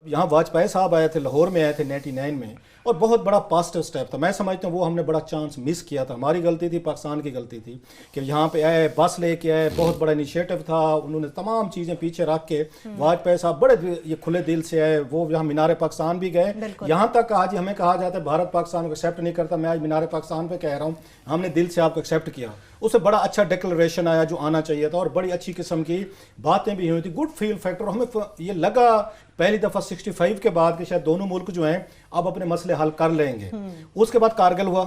यहाँ वाजपेयी साहब आए थे, लाहौर में आए थे 99 में, और बहुत बड़ा पॉजिटिव स्टेप था। मैं समझता हूँ वो हमने बड़ा चांस मिस किया था, हमारी गलती थी, पाकिस्तान की गलती थी कि यहाँ पे आए, बस लेके आए, बहुत बड़ा इनिशिएटिव था, उन्होंने तमाम चीज़ें पीछे रख के, वाजपेयी साहब बड़े ये खुले दिल से आए, वो यहाँ मीनार पाकिस्तान भी गए। यहाँ तक आज हमें कहा जाता है भारत पाकिस्तान को एक्सेप्ट नहीं करता, मैं आज मीनार पाकिस्तान पे कह रहा हूँ हमने दिल से आपको एक्सेप्ट किया। उससे बड़ा अच्छा डिक्लेरेशन आया जो आना चाहिए था, और बड़ी अच्छी किस्म की बातें भी हुई थी, गुड फील फैक्टर। हमें ये लगा पहली दफ़ा 65 के बाद कि शायद दोनों मुल्क जो हैं अब अपने मसले हल कर लेंगे। उसके बाद कारगिल हुआ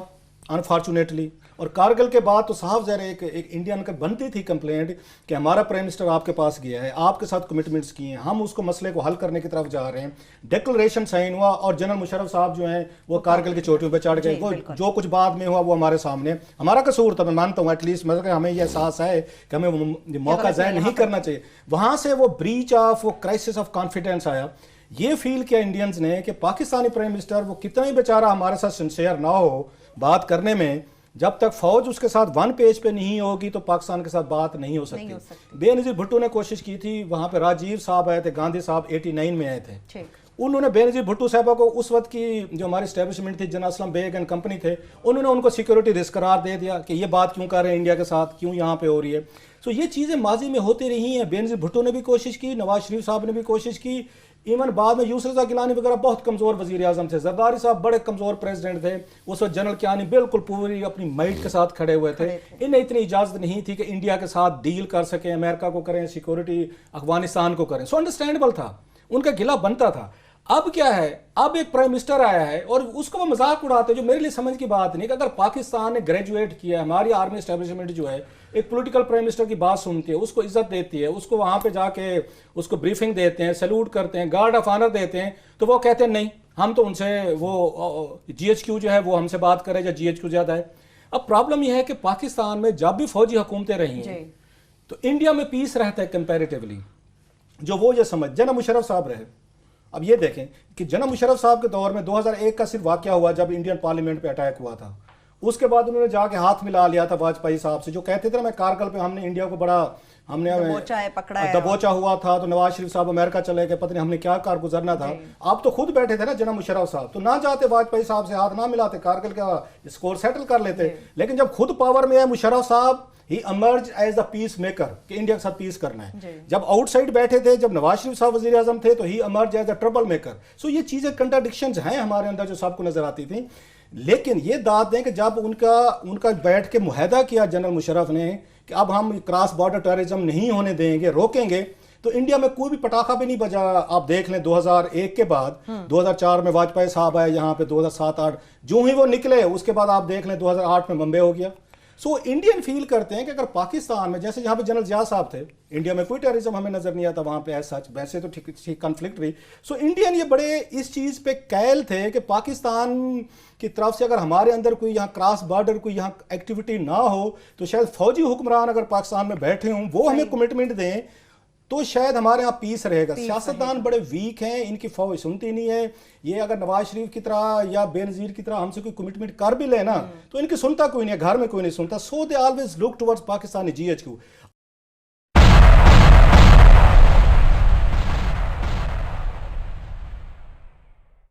अनफॉर्चुनेटली, और कारगिल के बाद तो साहब ज़रा एक इंडियन का बनती थी कंप्लेंट कि हमारा प्राइम मिनिस्टर आपके पास गया है, आपके साथ कमिटमेंट्स किए हैं, हम उसको मसले को हल करने की तरफ जा रहे हैं। डिक्लेरेशन साइन हुआ और जनरल मुशर्रफ साहब जो हैं वो कारगिल की चोटियों पर चढ़ गए। वो जो कुछ बाद में हुआ वो हमारे सामने, हमारा कसूर था, मैं मानता हूँ, एटलीस्ट मतलब हमें यह एहसास है कि हमें मौका ज़ाया नहीं करना चाहिए। वहाँ से वो ब्रीच ऑफ, वो क्राइसिस ऑफ कॉन्फिडेंस आया। ये फील किया इंडियंस ने कि पाकिस्तानी प्राइम मिनिस्टर वो कितना ही बेचारा हमारे साथ सिंसियर ना हो बात करने में, जब तक फौज उसके साथ वन पेज पे नहीं होगी तो पाकिस्तान के साथ बात नहीं हो सकती। बेनज़ीर भुट्टो ने कोशिश की थी, वहां पे राजीव साहब आए थे, गांधी साहब 89 में आए थे, उन्होंने बेनज़ीर भुट्टो साहबा को, उस वक्त की जो हमारी स्टैब्लिशमेंट थी, General Aslam Baig and company थे, उन्होंने उनको सिक्योरिटी रिस्क करार दे दिया कि ये बात क्यों कर रहे हैं इंडिया के साथ, क्यों यहाँ पे हो रही है। तो ये चीज़ें माजी में होती रही हैं। बेनज़ीर भुट्टो ने भी कोशिश की, नवाज शरीफ साहब ने भी कोशिश की, इवन बाद में यूसुफ रज़ा गिलानी वगैरह बहुत कमज़ोर वज़ीर आज़म थे, जरदारी साहब बड़े कमज़ोर प्रेसिडेंट थे, उस वक्त जनरल कियानी बिल्कुल पूरी अपनी माइट के साथ खड़े हुए थे। इन्हें इतनी इजाज़त नहीं थी कि इंडिया के साथ डील कर सकें, अमेरिका को करें, सिक्योरिटी अफगानिस्तान को करें। सो अंडरस्टैंडेबल था, उनका गिला बनता था। अब क्या है, अब एक प्राइम मिनिस्टर आया है और उसको वो मजाक उड़ाते, जो मेरे लिए समझ की बात नहीं कि अगर पाकिस्तान ने ग्रेजुएट किया, हमारी आर्मी एस्टेब्लिशमेंट जो है एक पॉलिटिकल प्राइम मिनिस्टर की बात सुनती है, उसको इज्जत देती है, उसको वहां पे जाके उसको ब्रीफिंग देते हैं, सैल्यूट करते हैं, गार्ड ऑफ ऑनर देते हैं, तो वो कहते हैं नहीं हम तो उनसे, वो GHQ जो है वो हमसे बात करे या GHQ ज्यादा है। अब प्रॉब्लम यह है कि पाकिस्तान में जब भी फौजी हुकूमतें रही हैं तो इंडिया में पीस रहता है कंपेरेटिवली, जो वो ये समझ जनरल मुशर्रफ साहब रहे। अब ये देखें कि जनरल मुशर्रफ साहब के दौर में 2001 का सिर्फ वाकया हुआ जब इंडियन पार्लियामेंट पे अटैक हुआ था, उसके बाद उन्होंने जाके हाथ मिला लिया था वाजपेयी साहब से, जो कहते थे ना मैं कारगिल पे हमने इंडिया को बड़ा हमने दबोचा हुआ था, तो नवाज शरीफ साहब अमेरिका चले गए, पता नहीं हमने क्या कार गुजरना था। आप तो खुद बैठे थे ना जनरल मुशर्रफ साहब, तो ना जाते वाजपेयी साहब से हाथ ना मिलाते, कारगिल का स्कोर सेटल कर लेते। लेकिन जब खुद पावर में आए मुशर्रफ साहब, ही emerged as the peace maker कि इंडिया के साथ पीस करना है। जब आउटसाइड बैठे थे, जब नवाज शरीफ साहब वजीर आजम थे, तो ही emerged as the trouble maker. So ये चीजें कंट्राडिक्शंस हैं हमारे अंदर जो सबको नजर आती थी। लेकिन ये दाद दें कि जब उनका बैठ के मुआहदा किया जनरल मुशर्रफ ने कि अब हम क्रॉस बॉर्डर टेररिज्म नहीं होने देंगे, रोकेंगे, तो इंडिया में कोई भी पटाखा भी नहीं बजा। आप देख लें 2001 के बाद 2004 में वाजपेयी साहब आए यहाँ पे, 2007-8 जो ही वो निकले, उसके बाद आप देख लें 2008 में बम्बे हो गया। सो इंडियन फील करते हैं कि अगर पाकिस्तान में, जैसे यहाँ पे जनरल जिया साहब थे, इंडिया में कोई टेररिज्म हमें नजर नहीं आता वहां पे एज सच, वैसे तो ठीक कॉन्फ्लिक्ट रही। सो इंडियन ये बड़े इस चीज पे कैल थे कि पाकिस्तान की तरफ से अगर हमारे अंदर कोई यहाँ क्रॉस बॉर्डर कोई यहाँ एक्टिविटी ना हो, तो शायद फौजी हुक्मरान अगर पाकिस्तान में बैठे हों वो हमें कमिटमेंट दें, तो शायद हमारे यहाँ पीस रहेगा। सियासतदान बड़े वीक हैं, इनकी फौज सुनती नहीं है। ये अगर नवाज शरीफ की तरह या बेनजीर की तरह हमसे कोई कमिटमेंट कर भी लेना तो इनकी सुनता कोई नहीं है, घर में कोई नहीं सुनता। So they always look towards Pakistani GHQ।